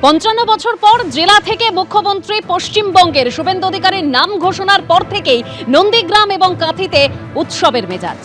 55 বছর পর জেলা থেকে মুখ্যমন্ত্রী পশ্চিমবঙ্গের শুভেন্দু অধিকারীর নাম ঘোষণার পর থেকেই নন্দীগ্রাম এবং কাঁথিতে উৎসবের মেজাজ।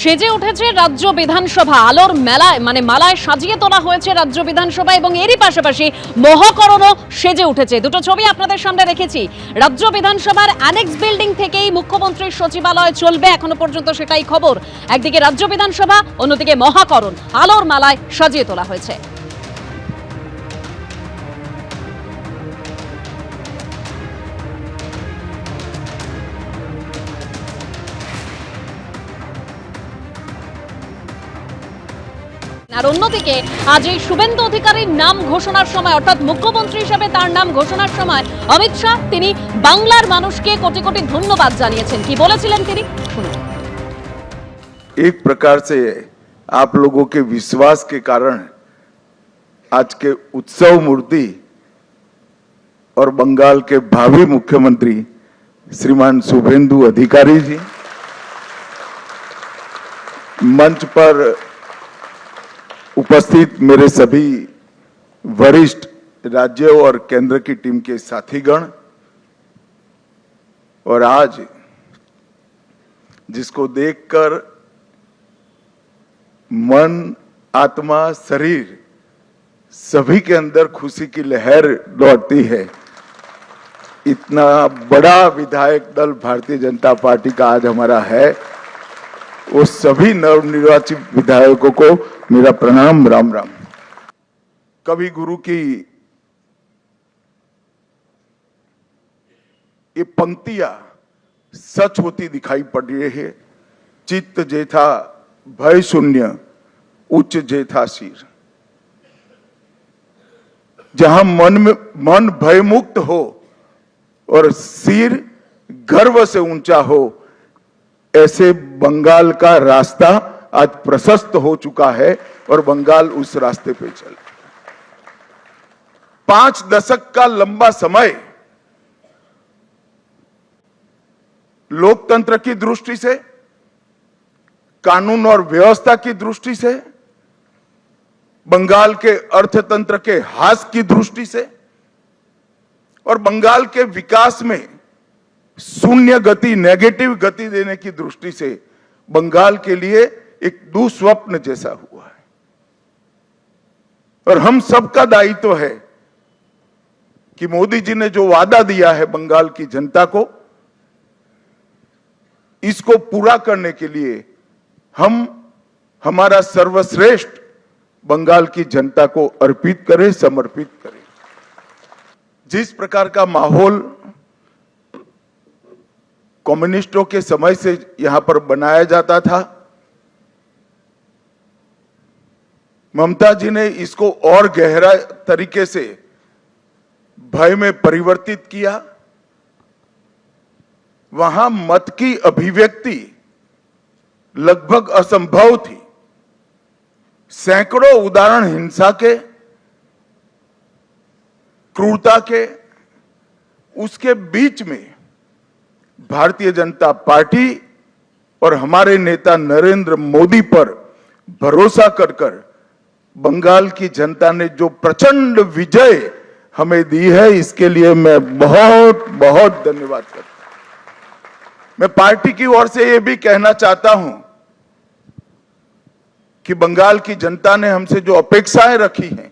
সেজে উঠেছে রাজ্য বিধানসভা, আলোর মেলায় মালায় সাজিয়ে তোলা হয়েছে রাজ্য বিধানসভা এবং এরই পাশাপাশি মহাকরণও সেজে উঠেছে। দুটো ছবি আপনাদের সামনে রেখেছি। রাজ্য বিধানসভার অ্যানেক্স বিল্ডিং থেকেই মুখ্যমন্ত্রীর সচিবালয় চলবে, এখনো পর্যন্ত সেটাই খবর। একদিকে রাজ্য বিধানসভা, অন্যদিকে মহাকরণ, আলোর মালায় সাজিয়ে তোলা হয়েছে। আর অন্যদিকে আজ এই শুভেন্দু অধিকারীর নাম ঘোষণার সময়, অর্থাৎ মুখ্যমন্ত্রী হিসেবে তার নাম ঘোষণার সময় অমিত শাহ তিনি বাংলার মানুষকে কোটি কোটি ধন্যবাদ জানিয়েছেন। কি বলেছিলেন তিনি শুনুন। एक प्रकार से आप लोगों के विश्वास के कारण आज के उत्सव मूर्ति और बंगाल के भावी मुख्यमंत्री श्रीमान शुभेंदु अधिकारी जी मंच पर उपस्थित मेरे सभी वरिष्ठ राज्य और केंद्र की टीम के साथीगण और आज जिसको देखकर मन, आत्मा, शरीर सभी के अंदर खुशी की लहर दौड़ती है, इतना बड़ा विधायक दल भारतीय जनता पार्टी का आज हमारा है, वो सभी नवनिर्वाचित विधायकों को मेरा प्रणाम, राम राम। कवि गुरु की ये पंक्तियां सच होती दिखाई पड़ रही है। चित्त जेथा भय शून्य, उच्च जेथा शीर। जहां मन भय मुक्त हो और सिर गर्व से ऊंचा हो, ऐसे बंगाल का रास्ता आज प्रशस्त हो चुका है और बंगाल उस रास्ते पे चल। 5 दशक का लंबा समय लोकतंत्र की दृष्टि से, कानून और व्यवस्था की दृष्टि से, बंगाल के अर्थतंत्र के ह्रास की दृष्टि से और बंगाल के विकास में शून्य गति, नेगेटिव गति देने की दृष्टि से बंगाल के लिए एक दुस्वप्न जैसा हुआ है। और हम सबका दायित्व है कि मोदी जी ने जो वादा दिया है बंगाल की जनता को, इसको पूरा करने के लिए हम हमारा सर्वश्रेष्ठ बंगाल की जनता को अर्पित करें, समर्पित करें। जिस प्रकार का माहौल कम्युनिस्टों के समय से यहां पर बनाया जाता था, ममता जी ने इसको और गहरा तरीके से भय में परिवर्तित किया। वहां मत की अभिव्यक्ति लगभग असंभव थी। सैकड़ों उदाहरण हिंसा के, क्रूरता के, उसके बीच में भारतीय जनता पार्टी और हमारे नेता नरेंद्र मोदी पर भरोसा कर बंगाल की जनता ने जो प्रचंड विजय हमें दी है, इसके लिए मैं बहुत बहुत धन्यवाद करता हूं। मैं पार्टी की ओर से यह भी कहना चाहता हूं कि बंगाल की जनता ने हमसे जो अपेक्षाएं रखी हैं,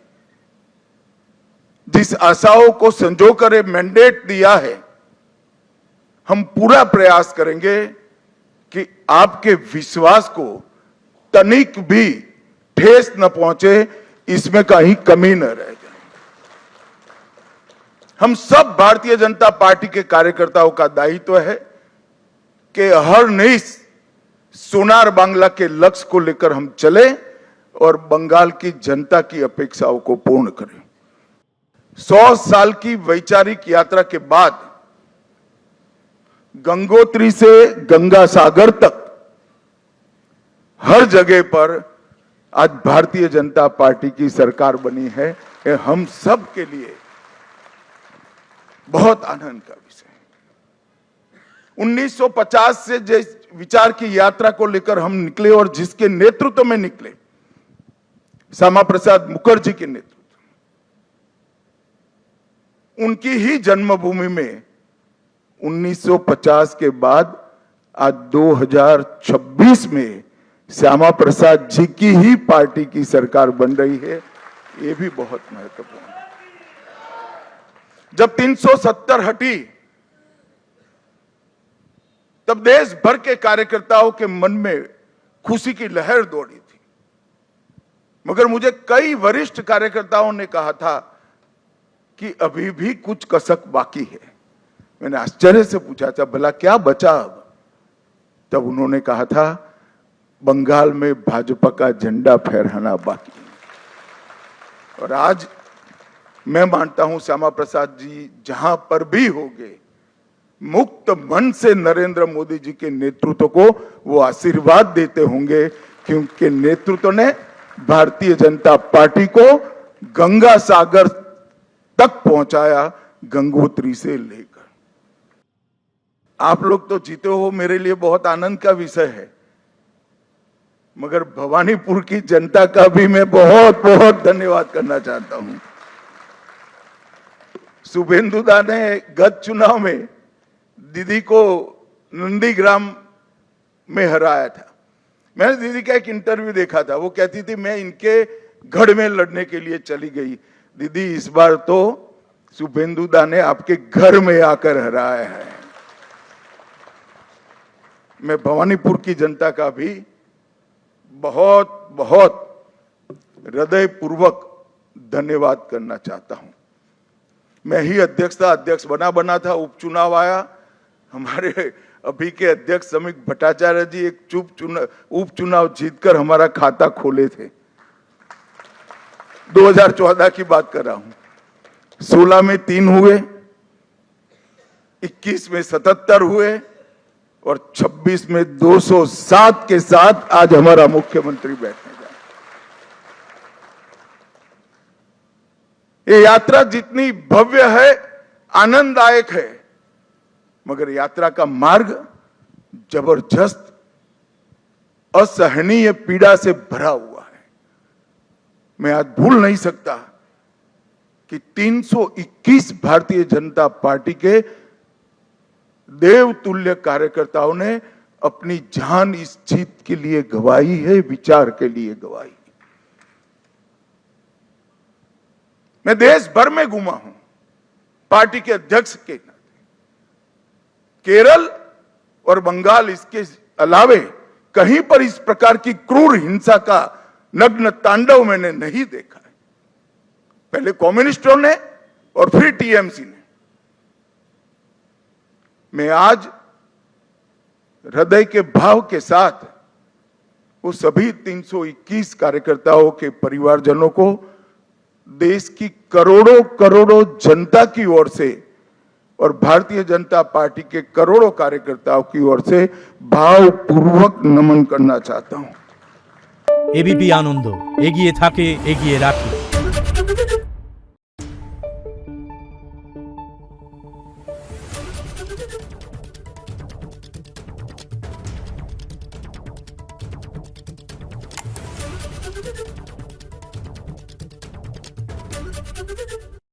जिस आशाओं को संजोकर मैंडेट दिया है, हम पूरा प्रयास करेंगे कि आपके विश्वास को तनिक भी ठेस न पहुंचे, इसमें कहीं कमी न रह जाए। हम सब भारतीय जनता पार्टी के कार्यकर्ताओं का दायित्व है कि हर नई सोनार बांग्ला के लक्ष्य को लेकर हम चले और बंगाल की जनता की अपेक्षाओं को पूर्ण करें। 100 साल की वैचारिक यात्रा के बाद गंगोत्री से गंगा सागर तक हर जगह पर आज भारतीय जनता पार्टी की सरकार बनी है। ये हम सब के लिए बहुत आनंद का विषय है। 1950 से जिस विचार की यात्रा को लेकर हम निकले और जिसके नेतृत्व में निकले, श्यामा प्रसाद मुखर्जी के नेतृत्व, उनकी ही जन्मभूमि में 1950 के बाद आज 2026 में श्यामा प्रसाद जी की ही पार्टी की सरकार बन रही है। ये भी बहुत महत्वपूर्ण है। जब 370 हटी तब देश भर के कार्यकर्ताओं के मन में खुशी की लहर दौड़ी थी, मगर मुझे कई वरिष्ठ कार्यकर्ताओं ने कहा था कि अभी भी कुछ कसक बाकी है। मैंने आश्चर्य से पूछा था, भला क्या बचा अब? तब उन्होंने कहा था, बंगाल में भाजपा का झंडा फहराना बाकी है। और आज मैं मानता हूं श्यामा प्रसाद जी जहां पर भी होंगे, मुक्त मन से नरेंद्र मोदी जी के नेतृत्व को वो आशीर्वाद देते होंगे, क्योंकि नेतृत्व ने भारतीय जनता पार्टी को गंगा सागर तक पहुंचाया, गंगोत्री से लेकर। आप लोग तो जीते हो, मेरे लिए बहुत आनंद का विषय है, मगर भवानीपुर की जनता का भी मैं बहुत बहुत धन्यवाद करना चाहता हूं। शुभेंदुदा ने गत चुनाव में दीदी को नंदीग्राम में हराया था। मैंने दीदी का एक इंटरव्यू देखा था, वो कहती थी मैं इनके गढ़ में लड़ने के लिए चली गई। दीदी, इस बार तो शुभेंदुदा ने आपके घर में आकर हराया है। मैं भवानीपुर की जनता का भी बहुत बहुत हृदयपूर्वक धन्यवाद करना चाहता हूं। मैं ही अध्यक्ष बना था, उपचुनाव आया, हमारे अभी के अध्यक्ष समीक भट्टाचार्य जी एक उपचुनाव जीतकर हमारा खाता खोले थे। 2014 की बात कर रहा हूं। 16 में 3 हुए, 21 में 77 हुए और 26 में 207 के साथ आज हमारा मुख्यमंत्री बैठने जा रहे। ये यात्रा जितनी भव्य है, आनंददायक है, मगर यात्रा का मार्ग जबरदस्त असहनीय पीड़ा से भरा हुआ है। मैं आज भूल नहीं सकता कि 321 भारतीय जनता पार्टी के देवतुल्य कार्यकर्ताओं ने अपनी जान इस जीत के लिए गवाई है, विचार के लिए गवाई। मैं देश भर में घूमा हूं पार्टी के अध्यक्ष के नाते। केरल और बंगाल इसके अलावे कहीं पर इस प्रकार की क्रूर हिंसा का नग्न तांडव मैंने नहीं देखा है। पहले कम्युनिस्टों ने और फिर टीएमसी ने। मैं आज हृदय के भाव के साथ वो सभी 321 कार्यकर्ताओं के परिवारजनों को देश की करोड़ों करोड़ों जनता की ओर से और भारतीय जनता पार्टी के करोड़ों कार्यकर्ताओं की ओर से भावपूर्वक नमन करना चाहता हूं। एबीपी आनंद एगिए थाके एगिए राखे।